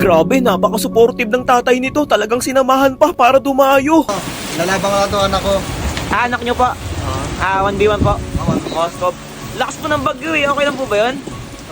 Grabe, napaka-supportive ng tatay nito. Talagang sinamahan pa para dumayo. Lalabang nga to anak ko. Anak nyo po? 1v1 po. Scope. Lakas po ng bagyo eh. Okay lang po ba yun?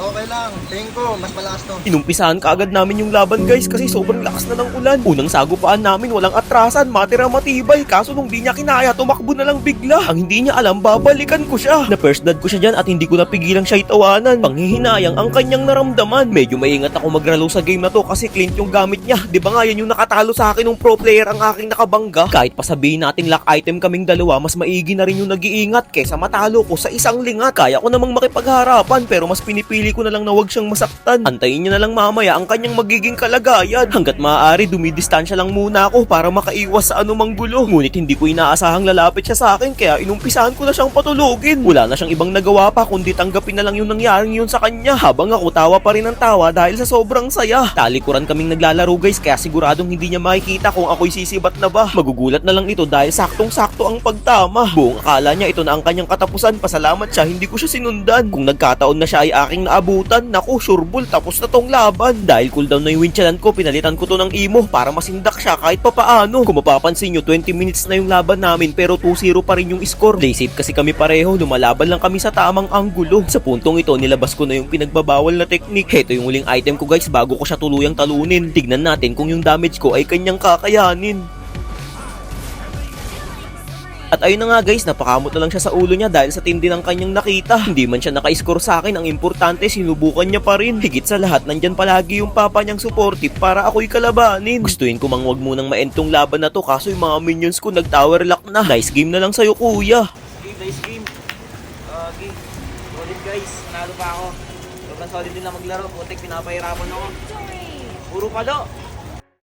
Okay lang, tingin ko, mas malakas to. Inumpisahan kaagad namin yung laban guys kasi sobrang lakas na ng ulan. Unang sagupaan namin walang atrasan, matira matibay. Kaso nung di niya kinaya, tumakbo na lang bigla. Ang hindi niya alam, babalikan ko siya. Na first blood ko siya dyan at hindi ko napigilang siya itawanan. Panghihinayang ang kanyang naramdaman. Medyo maingat ako magralo sa game na to kasi clean yung gamit niya. Di ba nga yan yung nakatalo sa akin ng pro player ang aking nakabangga? Kahit pa sabihin natin lock item kaming dalawa, mas maigi na rin yung nag-iingat kesa matalo ko sa isang lingat. Kaya ko namang makipagharapan pero mas pinipili ko na lang na wag siyang masaktan. Antayin niya na lang mamaya ang kanyang magiging kalagayan. Hanggat maaari, dumidistansya lang muna ako para makaiwas sa anumang gulo. Ngunit hindi ko inaasahang lalapit siya sa akin kaya inumpisahan ko na siyang patulugin. Wala na siyang ibang nagawa pa kundi tanggapin na lang yung nangyaring yun sa kanya. Habang ako tawa pa rin ng tawa dahil sa sobrang saya. Talikuran kaming naglalaro guys kaya siguradong hindi niya makikita kung ako'y sisibat na ba. Magugulat na lang ito dahil saktong-sakto ang pagtama. Buong akala niya ito na ang kanyang katapusan. Pasalamat siya, hindi ko siya sinundan. Kung nagkataon na siya ay aking naabutan, naku, sureball, tapos na tong laban. Dahil cooldown na yung winchalan ko, pinalitan ko to ng imo para masindak siya kahit papaano. Kung mapapansin nyo, 20 minutes na yung laban namin pero 2-0 pa rin yung score. Play safe kasi kami pareho, lumalaban lang kami sa tamang anggulo. Sa puntong ito, nilabas ko na yung pinagbabawal na technique. Heto yung huling item ko guys bago ko siya tuluyang talunin. Tignan natin kung yung damage ko ay kanyang kakayanin. At ayun na nga guys, napakamot na lang siya sa ulo niya dahil sa tindi ng kanyang nakita. Hindi man siya naka-score sa akin, ang importante sinubukan niya pa rin. Higit sa lahat, nandyan palagi yung papa niyang supportive para ako'y kalabanin. Gustuin ko mang wag munang maentong laban na to kaso yung mga minions ko nag-tower lock na. Nice game na lang sa'yo kuya. Nice game. Game. Solid guys. Nanalo pa ako. Sobrang solid din na maglaro. Putik, pinapahirapan ako. Puro palo.